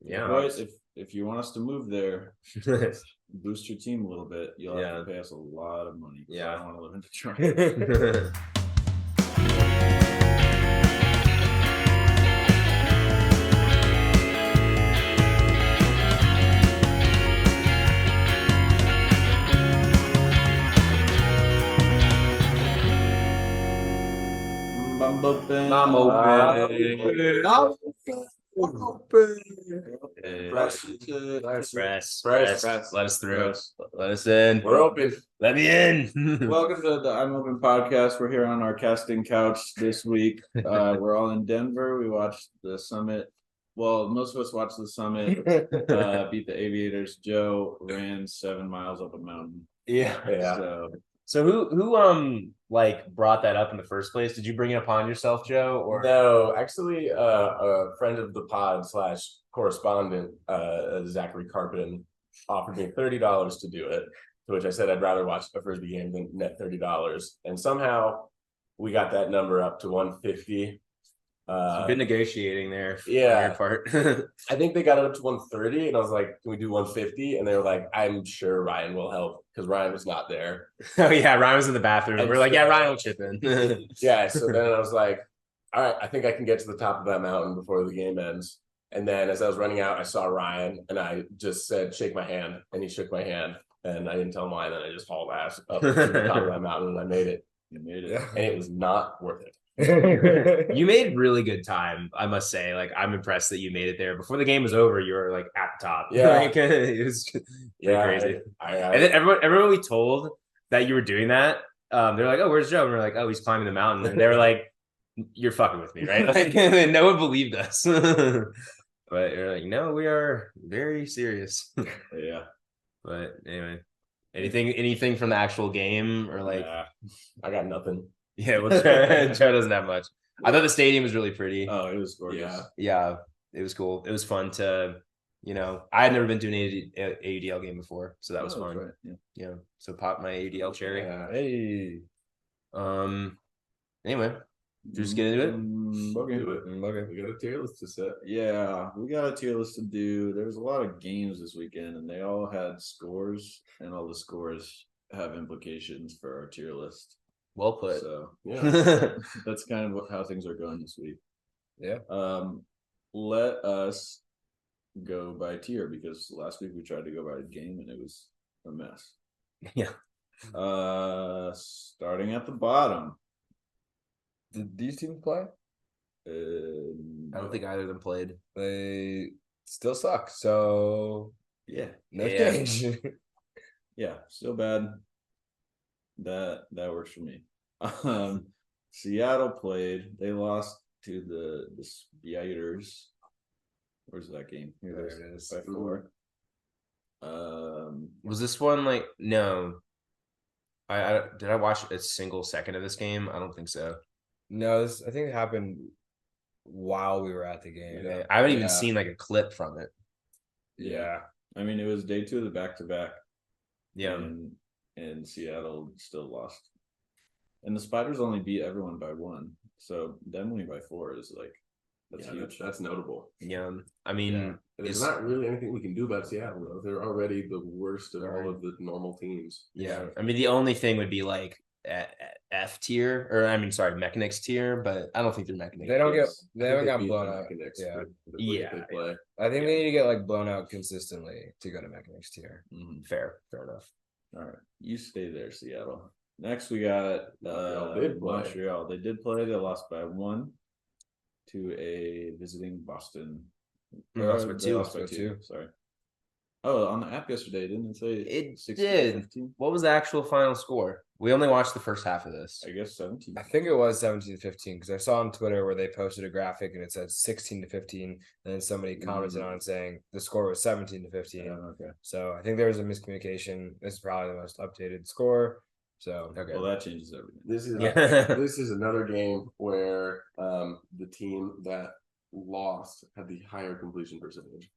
Yeah, boys. If you want us to move there, boost your team a little bit. You'll have to pay us a lot of money. Yeah, I don't want to live in Detroit. I'm open. I'm open. Press. Let us through. Let us in. We're open. Let me in. Welcome to the I'm Open podcast. We're here on our casting couch this week. We're all in Denver. We watched the summit. Well, most of us watched the summit. Beat the Aviators. Joe ran 7 miles up a mountain. Yeah. So who like brought that up in the first place? Did you bring it upon yourself, Joe? Or no, actually, a friend of the pod / correspondent, Zachary Carpin, offered me $30 to do it. To which I said I'd rather watch a Frisbee game than net $30. And somehow we got that number up to 150. good negotiating there on Yeah. your part. I think they got it up to 130, and I was like, "Can we do 150?" And they were like, "I'm sure Ryan will help," because Ryan was not there. Oh yeah, Ryan was in the bathroom. And We're like, so- yeah, Ryan will chip in. Yeah. So then I was like, "All right, I think I can get to the top of that mountain before the game ends." And then as I was running out, I saw Ryan, and I just said, "Shake my hand," and he shook my hand, and I didn't tell him why. And then I just hauled ass up to the top of that mountain, and I made it. You made it. And it was not worth it. You made really good time, I must say. Like, I'm impressed that you made it there. Before the game was over, you were like at the top. Yeah. Like, it was crazy. And then everyone we told that you were doing that, they're like, "Oh, where's Joe?" And we're like, "Oh, he's climbing the mountain." And they were like, "You're fucking with me, right?" Like, no one believed us. But you're like, "No, we are very serious." Yeah. But anyway, anything from the actual game or like? Nah, I got nothing. Yeah, well, Joe doesn't have much. I thought the stadium was really pretty. Oh, it was gorgeous. Yeah, it was cool. It was fun to, I had never been to an AUDL game before, so that was fun. Right. Yeah, so pop my AUDL cherry. Yeah. Hey. Anyway, just get into it. Okay. Okay. We got a tier list to set. Yeah, we got a tier list to do. There was a lot of games this weekend, and they all had scores, and all the scores have implications for our tier list. Well put. So Yeah, that's kind of how things are going this week. Yeah. Let us go by tier, because last week we tried to go by game and it was a mess. Yeah. Starting at the bottom. Did these teams play? I don't think either of them played. They still suck. So Yeah, no change. yeah, still bad. That works for me. Seattle played. They lost to the Spiriters. Where's that game? Here There it is. by 4. Was this one like no? I did I watch a single second of this game? I don't think so. No, I think it happened while we were at the game. Yeah. I haven't even seen like a clip from it. Yeah. I mean, it was day 2 of the back-to-back. Yeah. And Seattle still lost. And the Spiders only beat everyone by 1. So them winning by 4 is like, that's huge. That's notable. Yeah. I mean, There's not really anything we can do about Seattle, though. They're already the worst of all of the normal teams. yeah. I mean, the only thing would be like F tier, or I mean, sorry, Mechanics tier, but I don't think they're Mechanics. They don't get. They I haven't think gotten beat blown the out. Mechanics Yeah. for the way they play. I think they need to get like blown out consistently to go to Mechanics tier. Fair enough. All right, you stay there, Seattle. Next, we got Montreal. They did play. They lost by 1 to a visiting Boston. They lost by They 2. lost by 2. Sorry. Oh, on the app yesterday, didn't it say It 16-15? did. What was the actual final score? We only watched the first half of this. I guess 17. I think it was 17-15 because I saw on Twitter where they posted a graphic and it said 16-15, and then somebody commented on it saying the score was 17-15. Okay. So I think there was a miscommunication. This is probably the most updated score. So Okay. Well, that changes everything. This is another game where the team that lost had the higher completion percentage.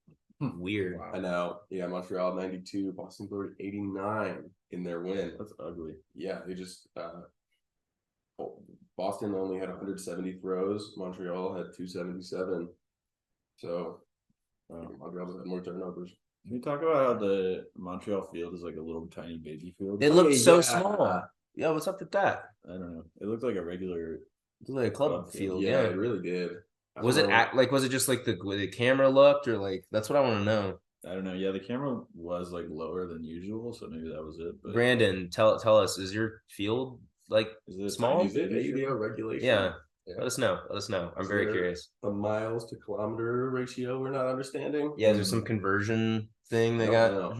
Weird. Wow. I know. Yeah, Montreal 92, Boston Glory 89 in their win. That's ugly. Yeah, they just Boston only had 170 throws. Montreal had 277. So Montreal's had more turnovers. Can we talk about how the Montreal field is like a little tiny baby field? It looked so yeah. small. Yeah, what's up with that? I don't know. It looked like a regular. It looked like a club Club field. Yeah, Yeah. it really did. Was it was it just like the way the camera looked, or like that's what I want to know? I don't know. Yeah, the camera was like lower than usual, so maybe that was it. But Brandon, tell us, is your field like is it small? Is it AUDL regulation? Yeah. Let us know. I'm very curious. A miles to kilometer ratio we're not understanding. Yeah, is there some conversion thing they got? I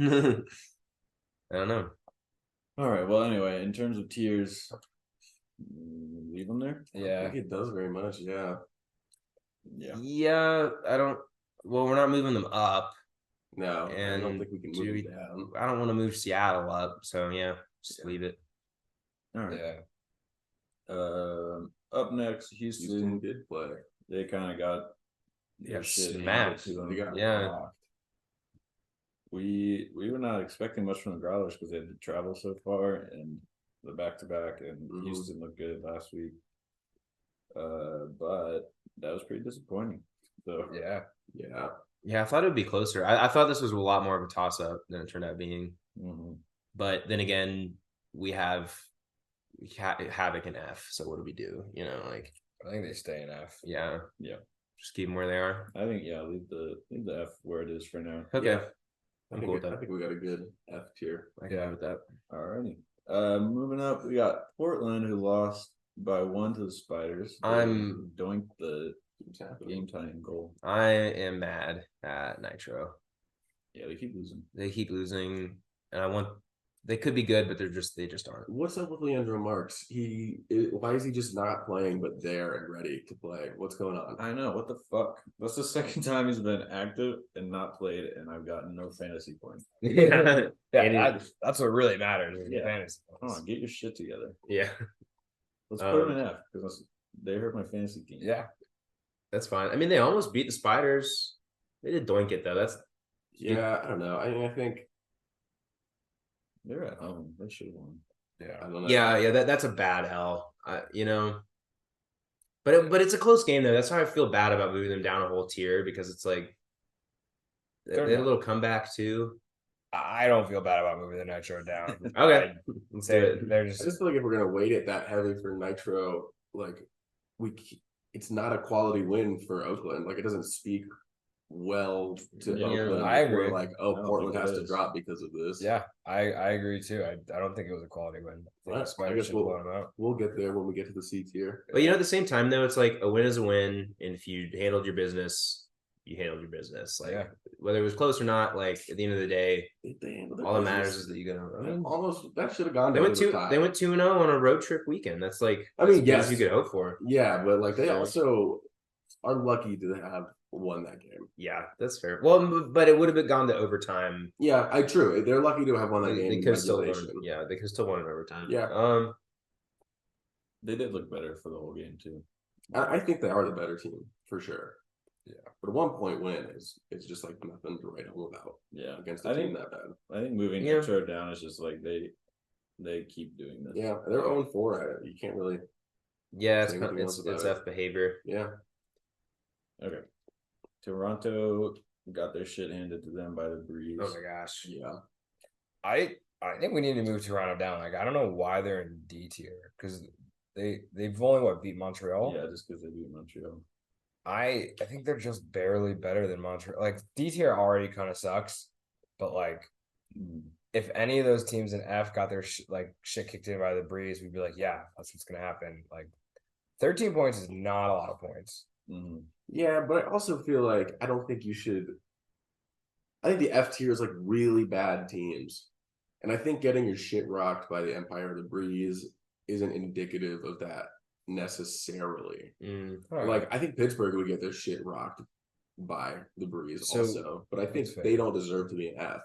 don't know. All right. Well, anyway, in terms of tiers, leave them there. I Yeah. think it does very much. Yeah. Yeah, I don't. Well, we're not moving them up. No, And I don't think we can move it down. I don't want to move Seattle up, so yeah, just leave it. All right. Yeah. Up next, Houston did play. They kind of got their shit handed smacked. to them. They got Yeah. rocked. We were not expecting much from the Growlers because they had to travel so far and the back to back, and Houston looked good last week. But that was pretty disappointing. So Yeah. Yeah, I thought it would be closer. I thought this was a lot more of a toss up than it turned out being. But then again, we have Havoc and F. So what do we do? You know, like I think they stay in F. yeah, Yeah. just keep them where they are. I think leave the F where it is for now. Okay, Yeah. I'm cool with I that. think we got a good F tier. I can live with that. Alrighty. Moving up, we got Portland who lost by 1 to the Spiders. They I'm- doinked the game tying goal. I am mad at Nitro. Yeah, they keep losing. They keep losing, and they could be good, but they just aren't. What's up with Leandro Marks? Why is he just not playing but there and ready to play? What's going on? I know, what the fuck? That's the second time he's been active and not played, and I've gotten no fantasy points. Yeah, That's what really matters. Yeah. Fantasy. Come on, get your shit together. yeah, Let's put him in F because they hurt my fantasy team. Yeah. that's fine. I mean, they almost beat the Spiders. They did doink it though. That's Yeah, I don't know. I think They're at home. They should have won. I don't know. yeah. That's a bad L. You know, but it's a close game though. That's how I feel bad about moving them down a whole tier because it's like they had a little comeback too. I don't feel bad about moving the Nitro down. Okay, let's do it. They're I just just feel like if we're gonna weight it that heavy for Nitro, like it's not a quality win for Oakland. Like it doesn't speak well to Yeah, Oakland. I if we're agree. like, I don't Portland think it has to is. drop because of this. yeah, I agree too. I don't think it was a quality win. I think Right. the Spiders I guess should have blown them out. We'll get there when we get to the C tier. But you know, at the same time though, it's like a win is a win, and if you handled your business, you handled your business. Like whether it was close or not, like at the end of the day, all that matters is that you go. I mean, Almost that should have gone. They down went to the 2. tie. They went 2-0 on a road trip weekend. That's like I mean, as good as yes. you could hope for. Yeah, but like they Sure. also are lucky to have won that game. Yeah, that's fair. Well, but it would have gone to overtime. Yeah, true. They're lucky to have won that game. They in could still won. regulation. Yeah, they could still won in overtime. Yeah. They did look better for the whole game too. I think they are the better team for sure. Yeah. But a 1 point win is just like nothing to write home about Yeah, against a team that bad. I think moving Yeah. Nitro down is just like they keep doing this. Yeah, they're 0-4 at it. You can't really. Yeah, Say anything else about it's it. F behavior. Yeah. Okay. Toronto got their shit handed to them by the Breeze. Oh my gosh. Yeah. I think we need to move Toronto down. Like I don't know why they're in D tier because they've only beat Montreal. Yeah, just because they beat Montreal. I think they're just barely better than Montreal. Like D tier already kind of sucks, but like if any of those teams in F got their shit kicked in by the Breeze, we'd be like, yeah, that's what's gonna happen. Like 13 points is not a lot of points. Mm-hmm. Yeah, but I also feel like I don't think you should. I think the F tier is like really bad teams, and I think getting your shit rocked by the Empire or the Breeze isn't indicative of that necessarily. Like I think Pittsburgh would get their shit rocked by the Breeze also, but I think they don't deserve to be an F.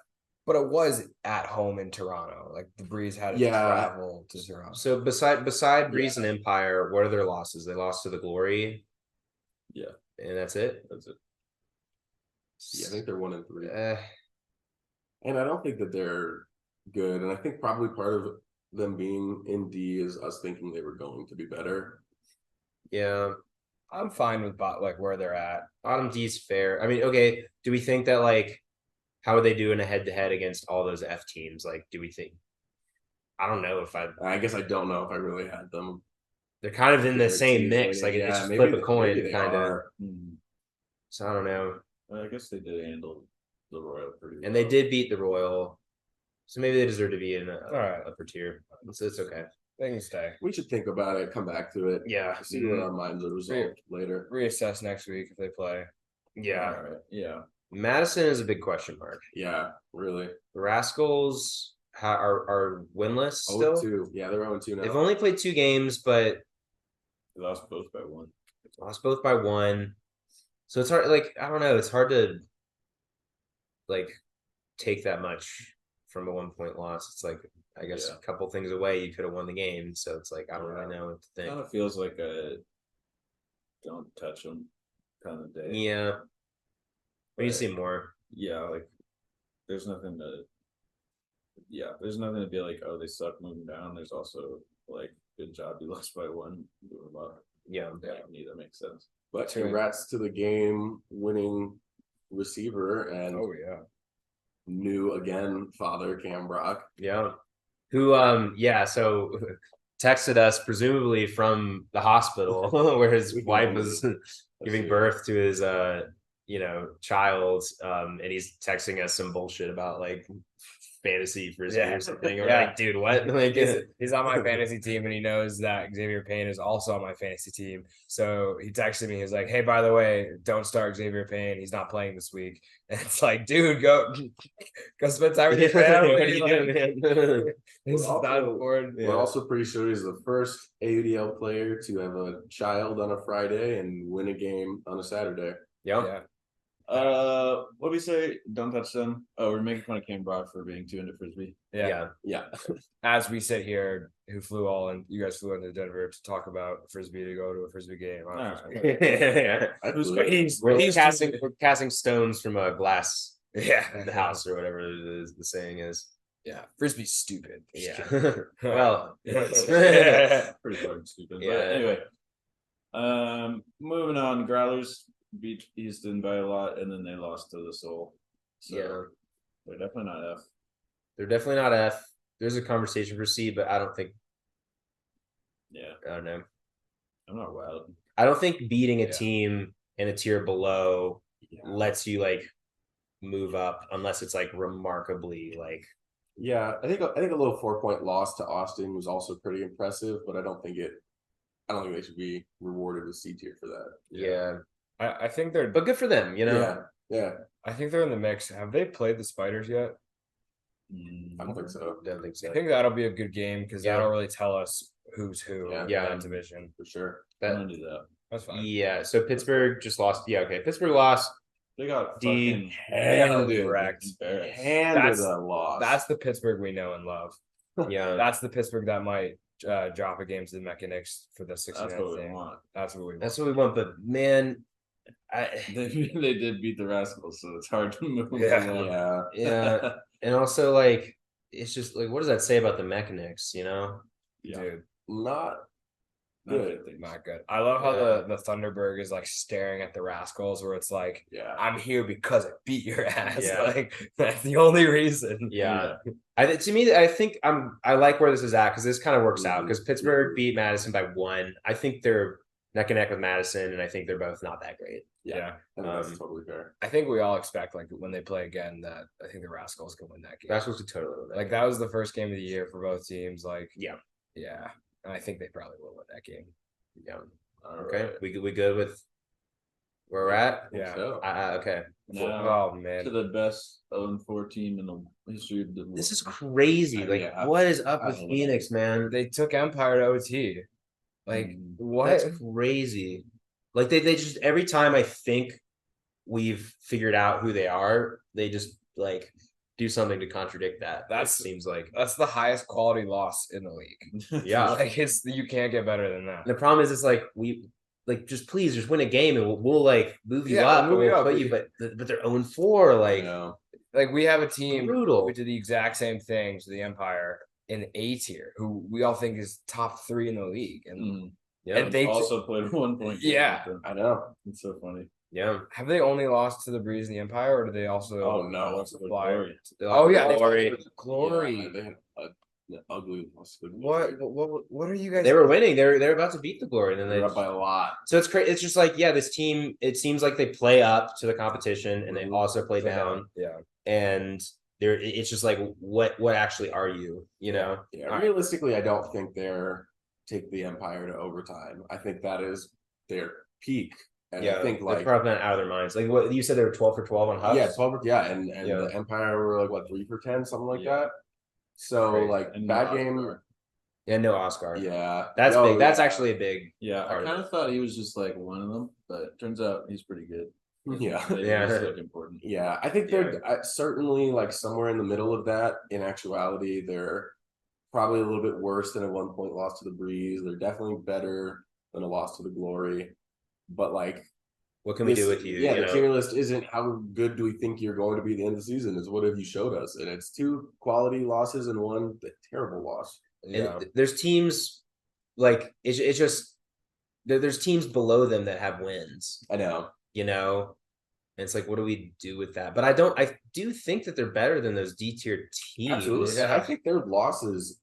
But it was at home in Toronto. Like the Breeze had to travel to Toronto. So beside Breeze and Empire, what are their losses? They lost to the Glory. Yeah, and that's it. That's it. Yeah, I think they're 1-3, and I don't think that they're good. And I think probably part of them being in D is us thinking they were going to be better. Yeah, I'm fine with like where they're at. Bottom D's fair. I mean, okay. Do we think that like how are they doing a head to head against all those F teams? Like, do we think? I don't know if I guess I don't know if I really had them. they're kind of in the same mix. Like, yeah, it's just maybe flip a coin, maybe they kind of. are. So I don't know. I guess they did handle the Royal pretty well. And they did beat the Royal, so maybe they deserve to be in right. upper tier. So it's okay. They can stay. We should think about it. Come back to it. Yeah. See where our minds are resolved later. Reassess next week if they play. Yeah. All right. Yeah. Madison is a big question mark. Yeah, really. The Rascals are winless still. 0-2. Yeah, they're 0-2 now. They've only played 2 games, but They lost both by 1. lost both by 1. So it's hard. Like, I don't know. It's hard to like take that much from a 1-point loss. It's like, I guess a couple things away, you could have won the game. So it's like, I don't really know what to think. Kind of feels like a don't touch them kind of day. Yeah. What do you see more? Yeah, like there's nothing to. Yeah, there's nothing to be like, oh, they suck moving down. There's also like, good job, you lost by 1. Yeah. Neither makes sense. But congrats to the game-winning receiver and new again father Cam Brock. Yeah. Who so texted us presumably from the hospital where his wife was giving birth to his child, and he's texting us some bullshit about like fantasy frisbee or something. Or like, dude, what? Like, he's on my fantasy team, and he knows that Xavier Payne is also on my fantasy team. So he texted me. He's like, "Hey, by the way, don't start Xavier Payne. He's not playing this week." And it's like, dude, go spend time with your family. What are you doing, man? We're also pretty sure he's the first AUDL player to have a child on a Friday and win a game on a Saturday. Yeah. What do we say? Don't touch them. Oh, we're making fun of Cam Brock for being too into frisbee. Yeah. As we sit here, you guys flew into Denver to talk about frisbee, to go to a frisbee game. We're casting stones from a glass house or whatever the saying is. Yeah, frisbee's stupid. Yeah. Well, pretty fucking stupid. Yeah. But anyway, moving on. Growlers beat Easton by a lot, and then they lost to the Soul. So they're definitely not F. They're definitely not F. There's a conversation for C, but I don't think. Yeah, I don't know. I'm not wild. I don't think beating a team in a tier below lets you like move up unless it's like remarkably like. Yeah, I think a little 4-point loss to Austin was also pretty impressive, but I don't think they should be rewarded with C tier for that. Yeah. I think they're, but good for them, you know. Yeah. I think they're in the mix. Have they played the Spiders yet? I don't think so. Don't think so. I think that'll be a good game because that'll really tell us who's who in that division for sure. I'm gonna do that. That's fine. Yeah. So Pittsburgh just lost. Yeah. Okay. Pittsburgh lost. They got D handed. Handed a loss. That's the Pittsburgh we know and love. Yeah. That's the Pittsburgh that might drop a game to the Mechanics for the 69th. That's what we want. That's what we want. That's what we want. But man, they did beat the Rascals, so it's hard to move. Yeah. And also, like, it's just like, what does that say about the Mechanics? You know, dude, not good. Not good. I love how the Thunderbird is like staring at the Rascals, where it's like, I'm here because I beat your ass. Yeah. Like that's the only reason. Yeah. To me, I think I like where this is at because this kind of works out because Pittsburgh beat Madison by 1. I think they're neck and neck with Madison, and I think they're both not that great. Yeah. That's totally fair. I think we all expect like when they play again that I think the Rascals can win that game. Rascals could totally win that like game. that was the first game of the year for both teams. Like yeah. And I think they probably will win that game. Yeah. Okay. Right. We good with where we're at? Yeah. So. Okay. Now, oh man. To the best 0-4 team in the history of the world. This is crazy. What is up with Phoenix, man? They took Empire to OT. Like what? That's crazy. Like they just every time I think we've figured out who they are, they just like do something to contradict that. That seems like that's the highest quality loss in the league. Yeah. Like you can't get better than that. And the problem is it's like we like just please just win a game and we'll like move you up and we'll put you but they're 0-4 like like we have a team brutal. We did the exact same thing to the Empire in A tier, who we all think is top 3 in the league, and Yeah. And they also played 1 point. Yeah. I know. It's so funny. Yeah. Have they only lost to the Breeze and the Empire, or do they also? Oh no. Lost to the Glory. Oh yeah, Glory. Glory. Yeah, they had an ugly loss. What are you guys? They were winning. They're about to beat the Glory, and then They're they up by a lot. So it's crazy. It's just like, yeah, this team, it seems like they play up to the competition and they also play down. Yeah. And it's just like, what actually are you, you know? Yeah. Realistically, I don't think they're take the Empire to overtime. I think that is their peak. And yeah, I think they're probably not out of their minds. Like what you said, they were 12 for 12 on Hubs. Yeah, 12. Yeah, and the Empire were like what 3 for 10, something like that. So Crazy. like And bad game. Yeah, no Oscar. Yeah, That's big. That's actually a big. Yeah, I part kind of thought he was just like one of them, but turns out he's pretty good. Yeah, Yeah. He's like important. yeah. I think they're certainly like somewhere in the middle of that. In actuality, they're probably a little bit worse than a 1 point loss to the Breeze. They're definitely better than a loss to the Glory. But like, What can we do with you? Yeah, you the know? tier list isn't how good do we think you're going to be at the end of the season. It's what have you showed us, and it's 2 quality losses and 1 terrible loss. Yeah. And there's teams like it's just there's teams below them that have wins, I know. you know, and it's like, what do we do with that? But I do think that they're better than those D tier teams. Absolutely. Yeah. I think their losses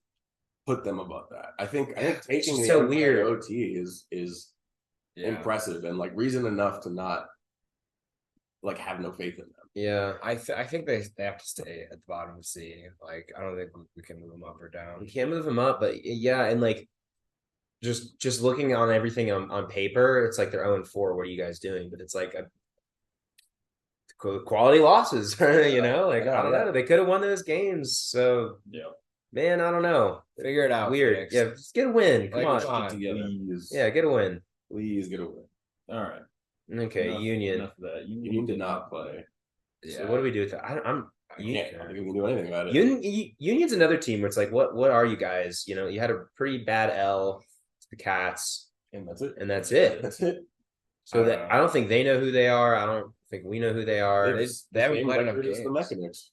put them above that. I think taking just the so Empire weird. OT is impressive and like reason enough to not like have no faith in them. Yeah, I think they have to stay at the bottom of C. Like I don't think we can move them up or down. we can't move them up, but yeah, and like just looking on everything on paper, it's like they're 0-4. What are you guys doing? But it's like quality losses, you know. Like I don't know, they could have won those games. So Yeah. man, I don't know. Figure it out. Weird. Phoenix. Yeah, just get a win. Come Like, on. come Together. Please, Yeah, get a win. please get a win. All right. Okay, Enough- Union. Enough of that. Union did not play. So what do we do with that? I don't think we can do anything about it. Union's another team where it's like, what are you guys? You know, you had a pretty bad L to the Cats, And that's it. and that's it. That's it. So I don't think they know who they are. I don't think we know who they are. They haven't Game played enough record is games. the mechanics.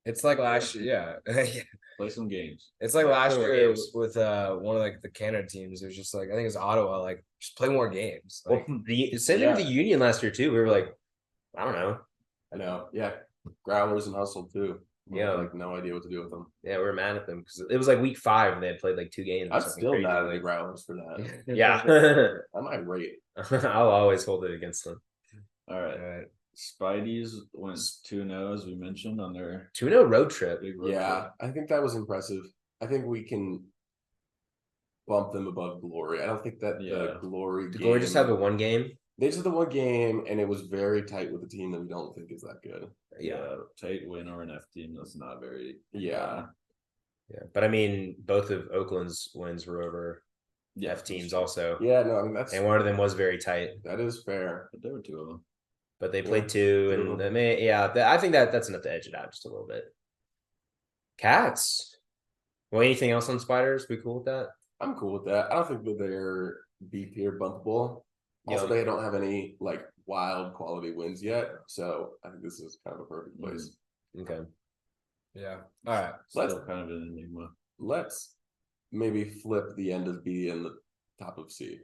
It's like last year. Yeah. Play some games. It's like last Play more year games. with one of like the Canada teams. It was just like I think it's Ottawa. Like just play more games. Well, Like, the same thing with the Union last year too. We were like, I don't know. I know. Yeah. Growlers and Hustle too. Yeah. Like no idea what to do with them. Yeah, we were mad at them because it was like week 5 and they had played like 2 games. or I'm something still crazy. mad at the Like, Growlers for that. yeah, I'm irate. I'll always hold it against them. All right. Spidey's went 2-0 as we mentioned on their 2-0 road trip. big road Yeah, trip. I think that was impressive. I think we can bump them above Glory. I don't think that the Glory Did game, Glory just have a 1 game? they just had the 1 game and it was very tight with a team that we don't think is that good. Yeah. Tight win over an F team. That's not very. Yeah. Yeah. But I mean, both of Oakland's wins were over F teams also. Yeah, no, I mean that's And one of them was very tight. that is fair. But there were 2 of them. But they played 2 and Mhm. they may, I think that's enough to edge it out just a little bit. Cats. Well, anything else on Spiders? We cool with that? I'm cool with that. I don't think that they're B tier bumpable. Also, they don't have any like wild quality wins yet, so I think this is kind of a perfect place. Okay. yeah. All right. Still kind of an enigma. Let's maybe flip the end of B and the top of C.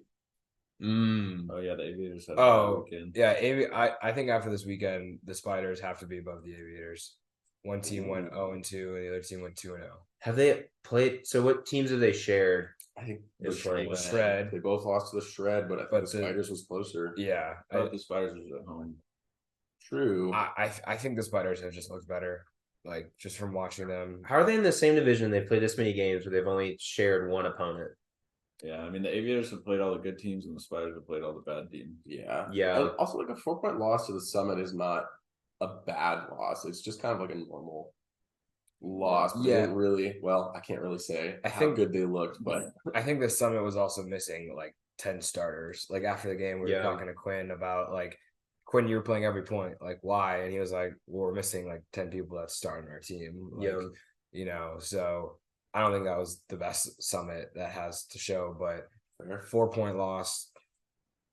Oh yeah, the Aviators had a Oh, bad weekend. Yeah, I think after this weekend, the Spiders have to be above the Aviators. One team went 0-2, and the other team went 2-0. Have they played? So what teams have they shared? I think The Shred. They both lost to the Shred, but I think But the Spiders was closer. Yeah, I thought the Spiders was at home. True. I think the Spiders have just looked better, like just from watching them. How are they in the same division? They've played this many games where they've only shared 1 opponent. Yeah, I mean the Aviators have played all the good teams, and the Spiders have played all the bad teams. Yeah. Yeah. And also, like a 4-point loss to the Summit is not a bad loss. It's just kind of like a normal loss. But they Yeah. didn't really. Well, I can't really say I how think- good they looked, but I think the Summit was also missing like 10 starters. Like after the game, we were Yeah. talking to Quinn about like Quinn, you were playing every point, like why? And he was like, well, we're missing like 10 people that start in our team. Like, Yeah. you know, so I don't think that was the best Summit that has to show, but fair. 4-point loss.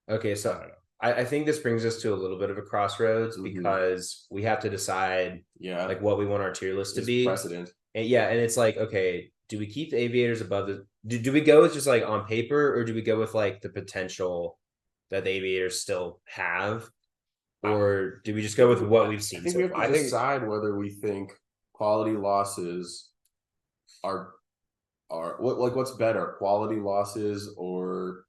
Okay, I so don't know. I think this brings us to a little bit of a crossroads Mhm. because we have to decide Yeah. like what we want our tier list to It's be. precedent. And and it's like, okay, do we keep the Aviators above do we go with just like on paper, or do we go with like the potential that the Aviators still have, or do we just go with what we've seen? I think so we have far? to decide whether we think quality losses are what's better, quality losses or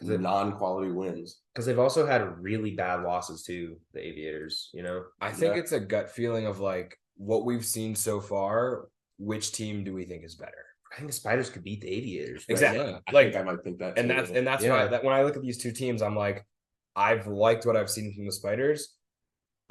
non-quality wins. Because they've also had really bad losses too, the Aviators. I think it's a gut feeling of like what we've seen so far. Which team do we think is better? I think the Spiders could beat the Aviators. Exactly. Yeah, I Like think I might think that, and too. that's why when I look at these two teams, I'm like, I've liked what I've seen from the Spiders.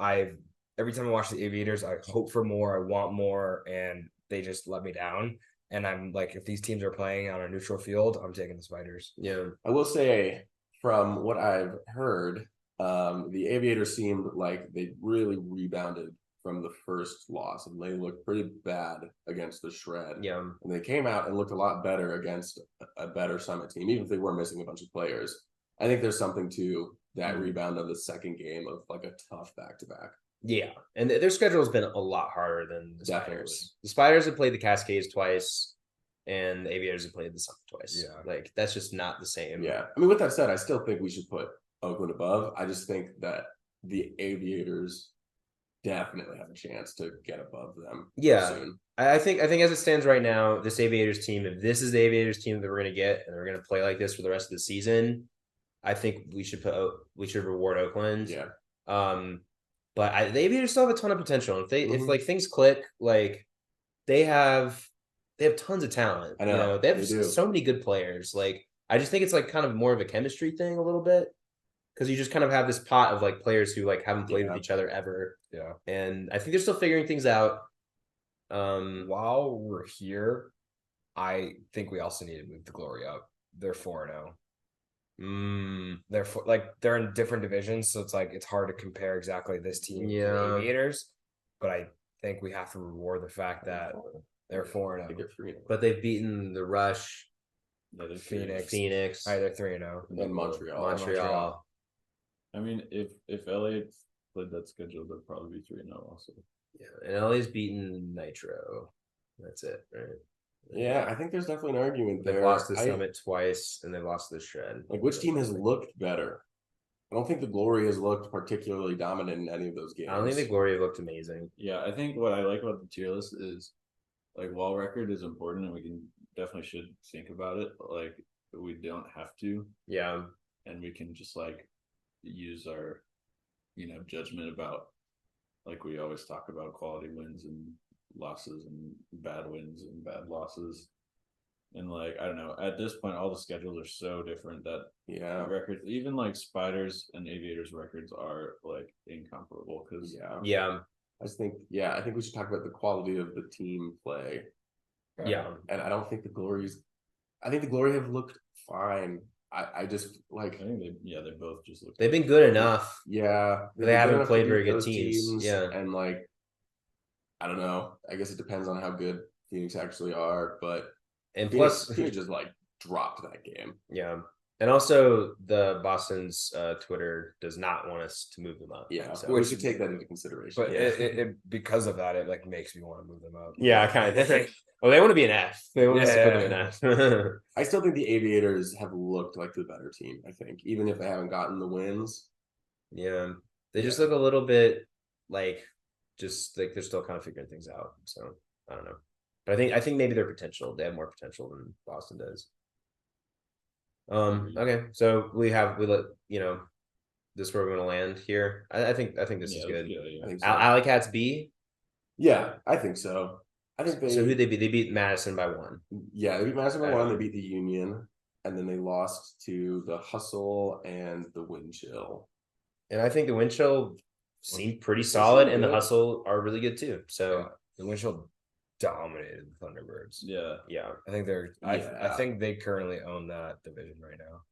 Every time I watch the Aviators, I hope for more, I want more, and they just let me down. And I'm like, if these teams are playing on a neutral field, I'm taking the Spiders. Yeah. I will say, from what I've heard, the Aviators seemed like they really rebounded from the first loss, and they looked pretty bad against the Shred. Yeah. And they came out and looked a lot better against a better Summit team, even if they were missing a bunch of players. I think there's something to that rebound of the second game of like a tough back-to-back. Yeah, and their schedule has been a lot harder than the Definitely. Spiders. The Spiders have played the Cascades twice, and the Aviators have played the Summit twice. Yeah. Like that's just not the same. Yeah, I mean, with that said, I still think we should put Oakland above. I just think that the Aviators definitely have a chance to get above them. Yeah. Soon. I think as it stands right now, this Aviators team, if this is the Aviators team that we're gonna get, and they're gonna play like this for the rest of the season, I think we should reward Oakland. Yeah. But the Aviators still have a ton of potential. If like things click, like they have tons of talent. I know. They have so many good players. Like I just think it's like kind of more of a chemistry thing a little bit, because you just kind of have this pot of like players who like haven't played with each other ever. Yeah. And I think they're still figuring things out. While we're here, I think we also need to move the Glory up. They're 4-0. They're in different divisions, so it's like it's hard to compare exactly this team to the Aviators. But I think we have to reward the fact that they're 4-0. But they've beaten the Rush, Phoenix. All right, they're 3-0. And Montreal. I mean, if LA played that schedule, they'd probably be 3-0 also. Yeah, and LA's beaten Nitro. That's it, right? Yeah, I think there's definitely an argument there. They've lost the Summit twice, and they've lost the Shred. Like, which team has looked better? I don't think the Glory has looked particularly dominant in any of those games. I don't think the Glory have looked amazing. Yeah, I think what I like about the tier list is, like, while record is important, and we can definitely should think about it, but, like, we don't have to. Yeah. And we can just, like, use our, judgment about, like, we always talk about quality wins and losses and bad wins and bad losses. And like, I don't know, at this point all the schedules are so different that records, even like Spiders and Aviators records, are like incomparable. Because I think we should talk about the quality of the team play. And I don't think the Glory have looked fine. I just like, I think they both just look, they've been good enough. Yeah, they haven't played very good teams. Yeah, and like, I don't know, I guess it depends on how good Phoenix actually are, but Phoenix just like dropped that game. Yeah, and also the Boston's Twitter does not want us to move them up. Yeah, so we should take that into consideration. But it because of that, it like makes me want to move them up. Yeah, kind of. Well, they want to be an F. They want us to put them in F. I still think the Aviators have looked like the better team. I think, even if they haven't gotten the wins. Yeah, they just look a little bit like just like they're still kind of figuring things out. So I don't know, but I think maybe their potential. They have more potential than Boston does. Okay, so we let this is where we're gonna land here. I think this is good. I think so. Alley Cats B. Yeah, I think so. I think So who they beat? They beat Madison by 1. Yeah, they beat Madison by 1. They beat the Union, and then they lost to the Hustle and the Wind Chill. And I think the Wind Chill seemed pretty solid, and the Hustle are really good too. So the Wind Chill dominated the Thunderbirds. Yeah. I think I think they currently own that division right now.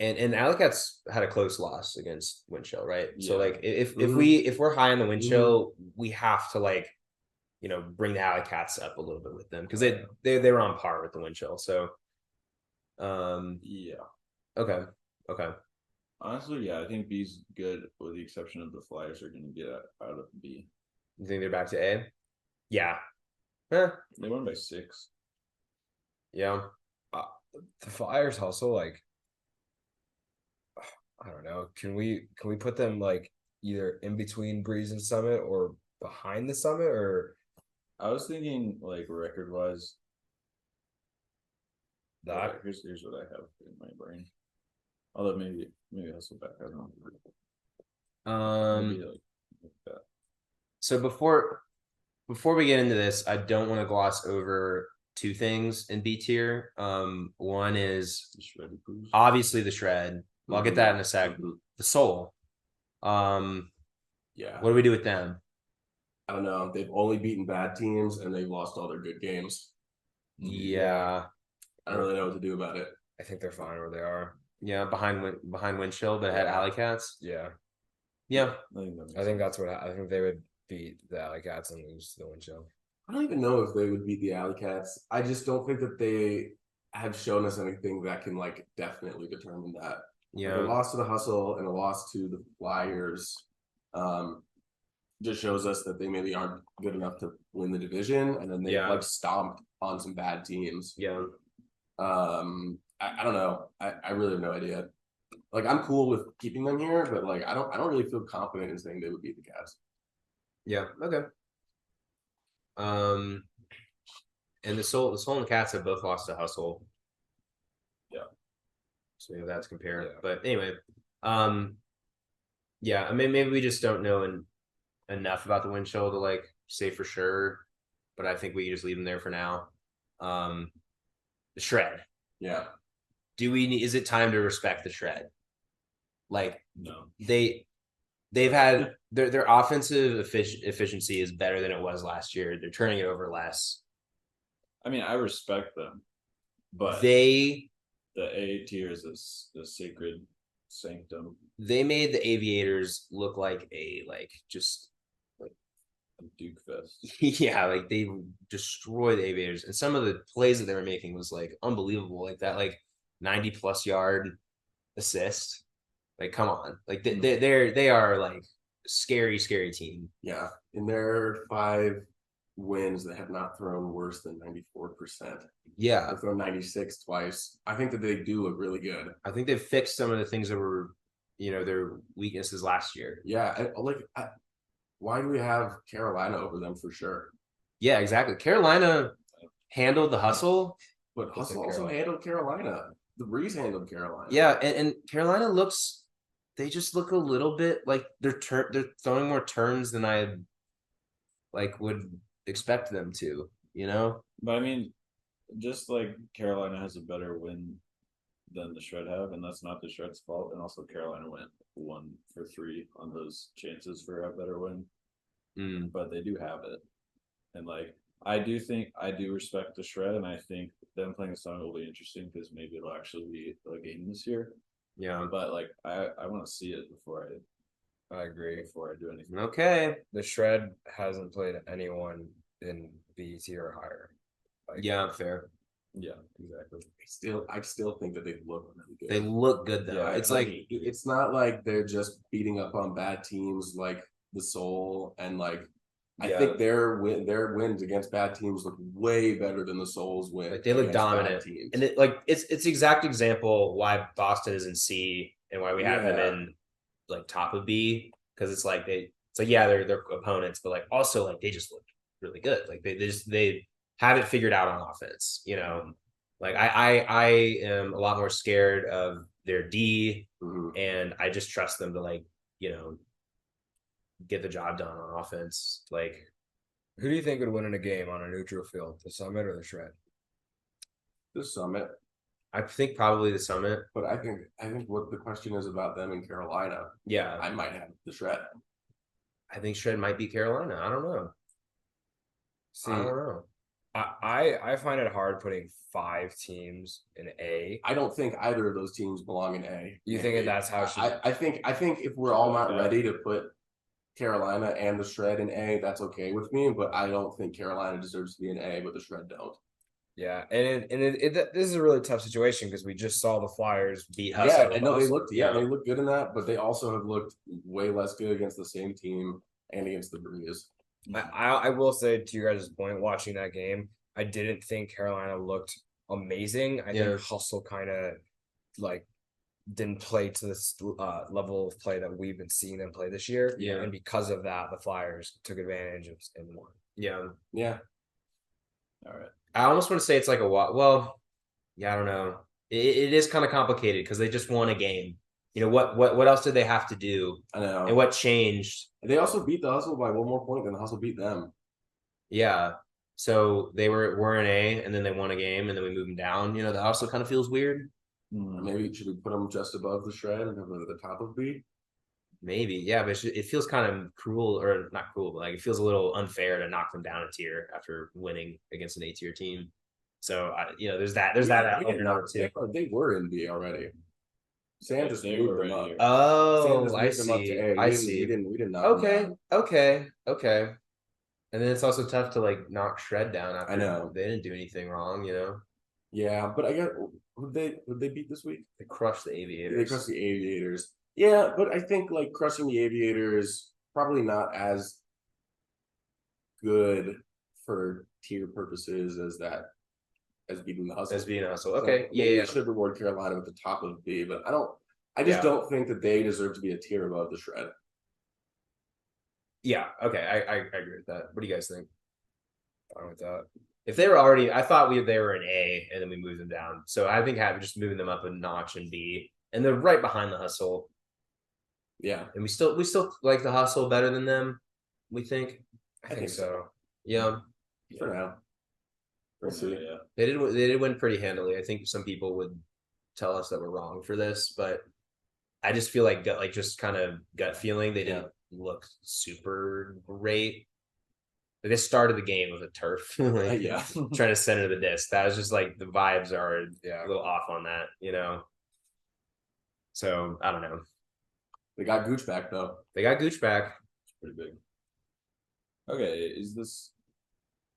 And Alley Cats had a close loss against Wind Chill, right? Yeah. So like if we're high on the Wind Chill, we have to like bring the Alley Cats up a little bit with them, because they were on par with the Wind Chill. So okay. Honestly, I think B's good, with the exception of the Flyers are going to get out of B. You think they're back to A? Yeah. They won by 6. Yeah. the Flyers hustle, like, I don't know. Can we put them like either in between Breeze and Summit or behind the Summit, or I was thinking like record wise. that? Here's what I have in my brain. Although maybe Hustle back. I don't know. Maybe like that. So before we get into this, I don't want to gloss over two things in B tier. One is obviously the shred. I'll get that in a sec. The soul. Yeah. What do we do with them? I don't know. They've only beaten bad teams and they've lost all their good games. Yeah. I don't really know what to do about it. I think they're fine where they are. Yeah, behind Windshield, but had Alley Cats. Yeah. Yeah. I think that's what I think they would beat the Alley Cats and lose to the Windshield. I don't even know if they would beat the Alley Cats. I just don't think that they have shown us anything that can like definitely determine that. Yeah. Like, a loss to the Hustle and a loss to the Flyers just shows us that they maybe aren't good enough to win the division, and then they like stomped on some bad teams. Yeah. I don't know. I really have no idea. Like, I'm cool with keeping them here, but like I don't really feel confident in saying they would beat the Cats. Yeah. Okay. And the Soul and the Cats have both lost to Hustle. Yeah. So maybe that's compared. Yeah. But anyway, yeah, I mean, maybe we just don't know enough about the Windshield to like say for sure, but I think we just leave them there for now. The shred. Yeah. Is it time to respect the shred? Like, no, they've had their offensive efficiency is better than it was last year. They're turning it over less. I mean, I respect them, but the A tier is a sacred sanctum. They made the Aviators look like just a Duke fest. Yeah, like they destroyed the Aviators, and some of the plays that they were making was like unbelievable, like that 90+ yard assist. Like, come on, like they are like scary team. Yeah, in their 5 wins, they have not thrown worse than 94%. Yeah, they've thrown 96 twice. I think that they do look really good. I think they've fixed some of the things that were, their weaknesses last year. Yeah, why do we have Carolina over them for sure? Yeah, exactly. Carolina handled the Hustle, but Hustle also handled Carolina. The Breeze handled Carolina. Yeah, and Carolina they just look a little bit like they're throwing more turns than I would expect them to, But I mean, just like Carolina has a better win than the Shred have, and that's not the Shred's fault. And also Carolina went 1 for 3 on those chances for a better win. But they do have it. And I do respect the Shred, and I think them playing the song will be interesting because maybe it'll actually be a game this year. Yeah. But I want to see it before I agree. Before I do anything. Okay. The Shred hasn't played anyone in B tier or higher. Yeah, fair. Yeah, exactly. I still think that they look really good. They look good though. Yeah, it's not like they're just beating up on bad teams like the Soul, and I think their wins against bad teams look way better than the Soul's win. They look dominant, and it's exact example why Boston is in C and why we have them in top of B, because it's they're opponents, but also they just look really good. They have it figured out on offense. I am a lot more scared of their D, and I just trust them to get the job done on offense. Who do you think would win in a game on a neutral field, the Summit or the Shred? The Summit. I think probably the Summit. But I think what the question is about them in Carolina. Yeah, I might have the Shred. I think Shred might be Carolina. I don't know. I don't know. I find it hard putting 5 teams in A. I don't think either of those teams belong in A. You think that's how it should? I think if we're all not ready to put Carolina and the Shred in A, that's okay with me. But I don't think Carolina deserves to be in A, but the Shred don't. Yeah, and this is a really tough situation because we just saw the Flyers beat Hustle. Yeah, I know they looked good in that, but they also have looked way less good against the same team and against the Breeze. I will say, to you guys' point, watching that game, I didn't think Carolina looked amazing. I think Hustle kind of like didn't play to this level of play that we've been seeing them play this year. Yeah. And because of that, the Flyers took advantage of and won. Yeah. All right. I almost want to say it's like well, yeah, I don't know. It is kind of complicated because they just won a game. You know, what else did they have to do? I know. And what changed? They also beat the Hustle by one more point than the Hustle beat them. Yeah. So they were an A, and then they won a game, and then we moved them down. You know, that also kind of feels weird. Maybe should we put them just above the Shred and have them at the top of B? Maybe, yeah, but it feels kind of cruel, or not cruel, but like it feels a little unfair to knock them down a tier after winning against an A-tier team. So there's that element too. They were in B already. Sam just moved them up. Oh, I see. I see. We didn't knock Okay. And then it's also tough to like knock Shred down after I know they didn't do anything wrong, you know. Yeah, but I got who'd they beat this week? They crushed the Aviators. They crushed the Aviators. Yeah, but I think like crushing the Aviators probably not as good for tier purposes as beating the Hustle. As being a Hustle. Okay. So yeah. Should reward Carolina with the top of B, but I just don't think that they deserve to be a tier above the Shred. Yeah, okay. I agree with that. What do you guys think? Fine with that. If they were already, I thought they were an A and then we moved them down. So I think just moving them up a notch in B, and they're right behind the Hustle. Yeah, and we still like the Hustle better than them. We think. I think so. Yeah. For now. We'll see. Yeah. They did win pretty handily. I think some people would tell us that we're wrong for this, but I just feel like just kind of gut feeling they didn't look super great. They started the game with a turf, trying to center the disc. That was just like the vibes are a little off on that, you know. So I don't know. They got Gooch back though. They got Gooch back. Pretty big. Okay, is this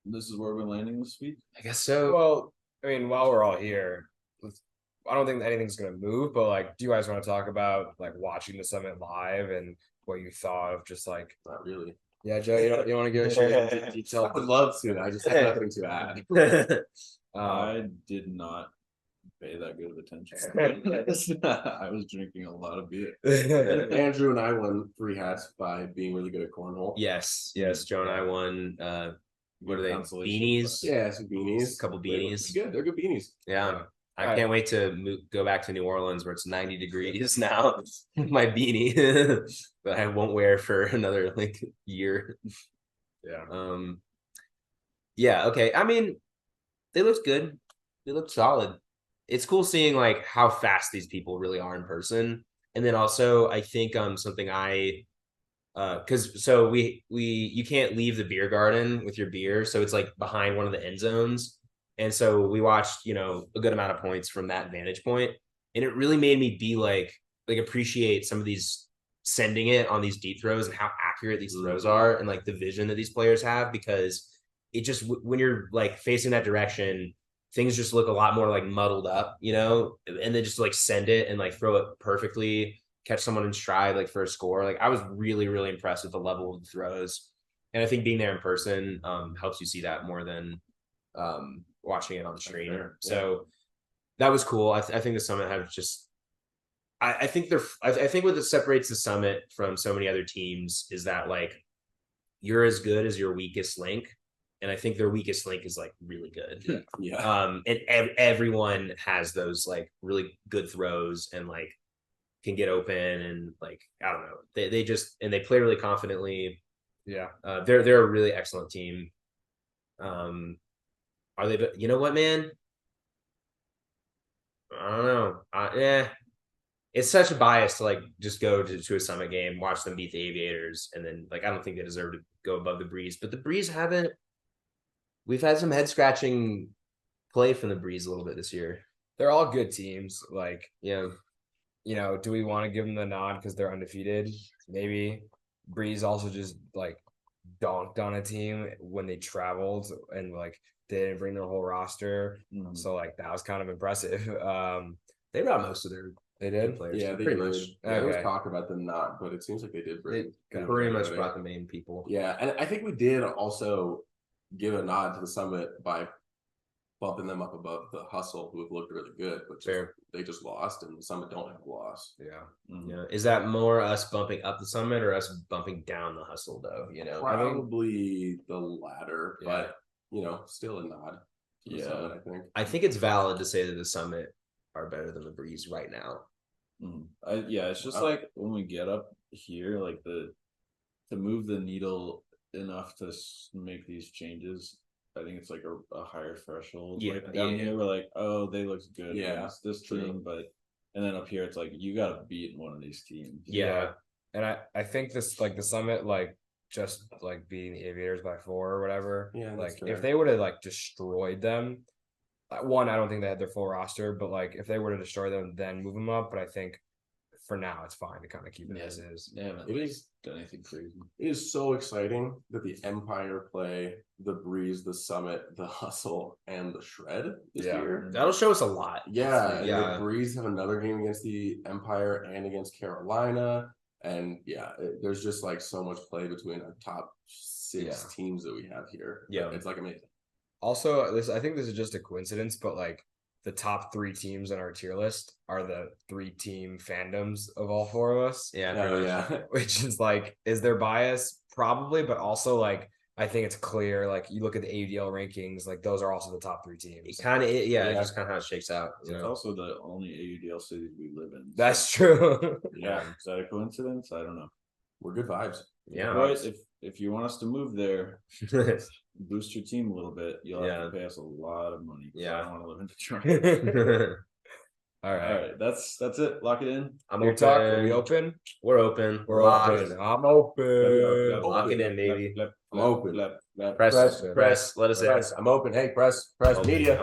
is where we're landing this week? I guess so. Well, I mean, while we're all here, I don't think anything's gonna move. But like, do you guys want to talk about like watching the summit live and what you thought of just like? Not really. Yeah, Joe, you want to give a detail? I would love to. I just have nothing to add. I did not pay that good of attention. I was drinking a lot of beer. Andrew and I won 3 hats by being really good at cornhole. Yes. Joe and I won. What are they? Beanies. Yeah, some beanies. A couple beanies. They're good beanies. Yeah. I can't wait to go back to New Orleans where it's 90 degrees now. My beanie that I won't wear for another year. Yeah. Yeah. Okay. I mean, they looked good. They looked solid. It's cool seeing like how fast these people really are in person, and then also I think something because you can't leave the beer garden with your beer, so it's like behind one of the end zones. And so we watched, a good amount of points from that vantage point. And it really made me be like appreciate some of these sending it on these deep throws and how accurate these throws are and like the vision that these players have, because it just, when you're like facing that direction, things just look a lot more like muddled up, and then just like send it and like throw it perfectly, catch someone in stride, like for a score. Like I was really, really impressed with the level of the throws. And I think being there in person helps you see that more than watching it on the stream. Sure. So that was cool. I think the Summit have just, I think what separates the Summit from so many other teams is that like you're as good as your weakest link. And I think their weakest link is like really good. Yeah. And everyone has those like really good throws and like can get open and like, I don't know. They just, and they play really confidently. Yeah. They're a really excellent team. Are they? You know what, man? I don't know. It's such a bias to like just go to a Summit game, watch them beat the Aviators, and then like I don't think they deserve to go above the Breeze. But the Breeze haven't. We've had some head scratching play from the Breeze a little bit this year. They're all good teams. Like, yeah, do we want to give them the nod because they're undefeated? Maybe. Breeze also just like donked on a team when they traveled and like they didn't bring their whole roster. So like that was kind of impressive. They brought most of their players. Yeah, they pretty did. much. There was talk about them not, but it seems like they did bring. They pretty much brought the main people. Yeah, and I think we did also give a nod to the Summit by bumping them up above the Hustle, who have looked really good, but they just lost, and the Summit don't have a loss. Yeah. Yeah. Is that more us bumping up the Summit or us bumping down the Hustle, though? Probably the latter, but still a nod. Yeah, Summit, I think it's valid to say that the Summit are better than the Breeze right now. It's just like when we get up here, like to move the needle enough to make these changes. I think it's like a higher threshold. Yeah, like down here we're like, oh, they look good. Yeah, it's this team, and then up here it's like you got to beat one of these teams. Yeah, and I think this like the Summit like just like beating the Aviators by 4 or whatever. Yeah, like if they would have like destroyed them, one, I don't think they had their full roster, but like if they were to destroy them, then move them up. But I think for now it's fine to kind of keep it as is. Yeah, it is done anything crazy. It is so exciting that the Empire play the Breeze, the Summit, the Hustle, and the Shred this year. That'll show us a lot. Yeah. The Breeze have another game against the Empire and against Carolina. And there's just like so much play between our top 6 teams that we have here. Yeah. It's like amazing. Also, I think this is just a coincidence, but like the top 3 teams on our tier list are the 3-team fandoms of all 4 of us. Yeah. Which is like, is there bias? Probably, but also like I think it's clear. Like you look at the AUDL rankings, like those are also the top 3 teams. It kind of, just kind of how it shakes out. It's also the only AUDL city we live in. That's true. Is that a coincidence? I don't know. We're good vibes. Yeah. But if you want us to move there, boost your team a little bit, you'll have to pay us a lot of money. I don't want to live in Detroit. All right. That's it. Lock it in. I'm open. Are we open? We're open. We're open. I'm open. Lock it in, baby. I'm open. Press. Let us in. I'm open. Hey, press. Media.